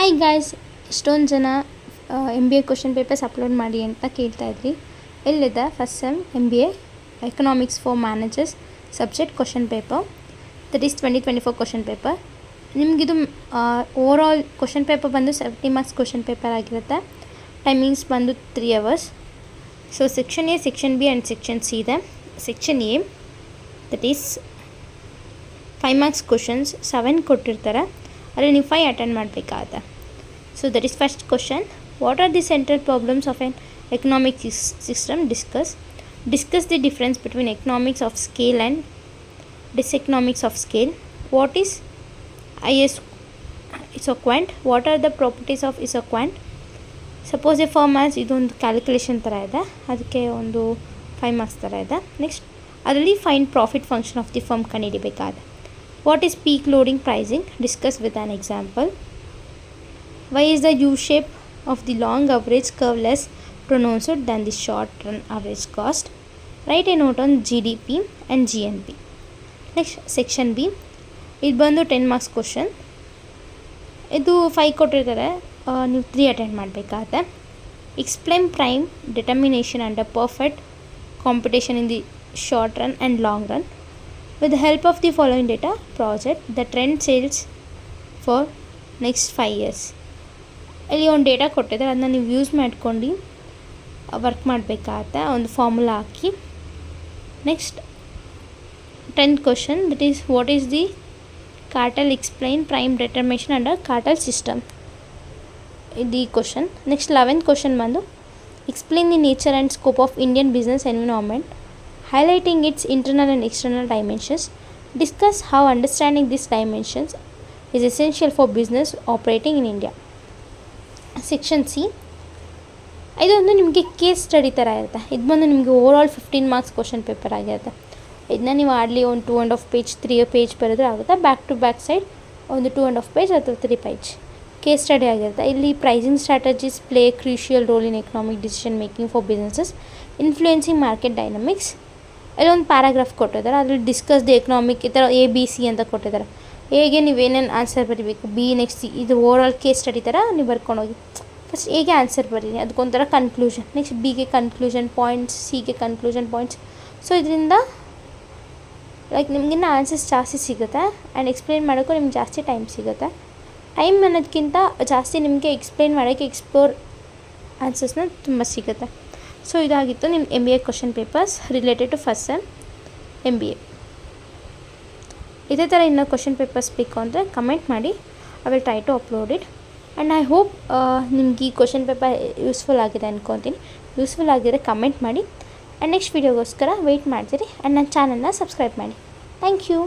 Hi guys, ಇಷ್ಟೊಂದು ಜನ MBA question papers upload ಮಾಡಿ ಅಂತ ಕೇಳ್ತಾ ಇದ್ರಿ. ಎಲ್ಲಿದೆ first sem MBA economics for managers subject question paper, that is 2024 question paper. ನಿಮಗಿದು ಓವರಾಲ್ ಕ್ವಶನ್ ಪೇಪರ್ ಬಂದು 70 ಮಾರ್ಕ್ಸ್ ಕ್ವಶನ್ ಪೇಪರ್ ಆಗಿರುತ್ತೆ. ಟೈಮಿಂಗ್ಸ್ ಬಂದು 3 hours. So section A, section B and section C ಇದೆ. Section A that is 5 marks questions 7 ಕೊಟ್ಟಿರ್ತಾರೆ, ಅದರಲ್ಲಿ ನೀವು 5 attend ಮಾಡಬೇಕಾಗುತ್ತೆ. So that is first question. What are the central problems of an economic system? Discuss the difference between economics of scale and diseconomics of scale. What is isoquant? What are the properties of isoquant? Suppose a firm has, ಇದೊಂದು calculation ಥರ ಇದೆ, ಅದಕ್ಕೆ ಒಂದು 5 marks ಥರ ಇದೆ. Next ಅದರಲ್ಲಿ find profit function of the firm ಕಂಡುಹಿಡಿಬೇಕಾದ್ರೆ. What is peak loading pricing? Discuss with an example. Why is the U shape of the long average curve less pronounced than the short run average cost? Write a note on GDP and GNP. Next section B. ಇದು ಬಂದು 10 marks question. ಇದು 5 ಕೊಟ್ಟಿರ್ತಾರೆ, ನೀವು 3 attend ಮಾಡಬೇಕಾಗುತ್ತೆ. Explain prime determination under perfect competition in the short run and long run. With the help of the following data, project the trend sales for next 5 years. ಇಲ್ಲಿ ಒಂದು data ಕೊಟ್ಟಿದ್ದಾರೆ, ಅದನ್ನ ನೀವು use ಮಾಡ್ಕೊಂಡು ವರ್ಕ್ ಮಾಡಬೇಕಾಗತ್ತೆ, ಒಂದು formula hockey. Next 10th question, that is what is the cartel? Explain prime determination under cartel system. ಇದು ಈ ಕ್ವಶನ್. ನೆಕ್ಸ್ಟ್ 11th ಕ್ವಶನ್ ಬಂದು explain the nature and scope of Indian business environment, highlighting its internal and external dimensions. Discuss how understanding these dimensions is essential for business operating in India. Section C. ಇದೊಂದು ನಿಮಗೆ case study ಥರ ಇರುತ್ತೆ. ಇದು ಬಂದು ನಿಮಗೆ overall 15 marks question paper ಆಗಿರುತ್ತೆ. ಇದನ್ನ ನೀವು ಆಡಲಿ ಒಂದು 2.5 ಪೇಜ್ 3 ಪೇಜ್ ಬರೆದ್ರೆ ಆಗುತ್ತೆ. ಬ್ಯಾಕ್ ಟು ಬ್ಯಾಕ್ ಸೈಡ್ ಒಂದು 2.5 ಪೇಜ್ ಅಥವಾ 3 ಪೇಜ್ ಕೇಸ್ ಸ್ಟಡಿ ಆಗಿರುತ್ತೆ. ಇಲ್ಲಿ pricing strategies play crucial role in economic decision making for businesses, influencing market dynamics. ಇಲ್ಲೊಂದು ಪ್ಯಾರಾಗ್ರಾಫ್ ಕೊಟ್ಟಿದ್ದಾರೆ, ಅದರಲ್ಲಿ ಡಿಸ್ಕಸ್ ದಿ ಎಕನಾಮಿಕ್, ಈ ಥರ ABC ಅಂತ ಕೊಟ್ಟಿದ್ದಾರೆ. ಹೇಗೆ ನೀವೇನೇನು ಆನ್ಸರ್ ಬರೀಬೇಕು, B ನೆಕ್ಸ್ಟ್ C, ಇದು ಓವರಾಲ್ ಕೇಸ್ ಸ್ಟಡಿ ಥರ ನೀವು ಬರ್ಕೊಂಡೋಗಿ. ಫಸ್ಟ್ ಹೇಗೆ ಆನ್ಸರ್ ಬರೀರಿ, ಅದಕ್ಕೊಂಥರ ಕನ್ಕ್ಲೂಷನ್. ನೆಕ್ಸ್ಟ್ Bಗೆ ಕನ್ಕ್ಲೂಷನ್ ಪಾಯಿಂಟ್ಸ್, Cಗೆ ಕನ್ಕ್ಲೂಷನ್ ಪಾಯಿಂಟ್ಸ್. ಸೊ ಇದರಿಂದ ಲೈಕ್ ನಿಮಗಿನ್ನ ಆನ್ಸರ್ಸ್ ಜಾಸ್ತಿ ಸಿಗುತ್ತೆ ಆ್ಯಂಡ್ ಎಕ್ಸ್ಪ್ಲೇನ್ ಮಾಡೋಕ್ಕೂ ನಿಮ್ಗೆ ಜಾಸ್ತಿ ಟೈಮ್ ಸಿಗುತ್ತೆ. ಟೈಮ್ ಅನ್ನೋದಕ್ಕಿಂತ ಜಾಸ್ತಿ ನಿಮಗೆ ಎಕ್ಸ್ಪ್ಲೇನ್ ಮಾಡೋಕ್ಕೆ ಎಕ್ಸ್ಪ್ಲೋರ್ ಆನ್ಸರ್ಸ್ನ ತುಂಬ ಸಿಗುತ್ತೆ. ಸೊ ಇದಾಗಿತ್ತು ನಿಮ್ಮ MBA question papers related to first sem MBA. ಇದೇ ಥರ ಇನ್ನೂ ಕ್ವಶನ್ ಪೇಪರ್ಸ್ ಬೇಕು ಅಂದರೆ ಕಮೆಂಟ್ ಮಾಡಿ, I will try to upload it. And I hope ನಿಮ್ಗೆ ಈ ಕ್ವಶನ್ ಪೇಪರ್ ಯೂಸ್ಫುಲ್ ಆಗಿದೆ ಅಂದ್ಕೊತೀನಿ. ಯೂಸ್ಫುಲ್ ಆಗಿದ್ರೆ ಕಮೆಂಟ್ ಮಾಡಿ ಆ್ಯಂಡ್ ನೆಕ್ಸ್ಟ್ ವೀಡಿಯೋಗೋಸ್ಕರ ವೆಯ್ಟ್ ಮಾಡ್ತೀರಿ ಆ್ಯಂಡ್ ನನ್ನ ಚಾನಲ್ನ ಸಬ್ಸ್ಕ್ರೈಬ್ ಮಾಡಿ. Thank you.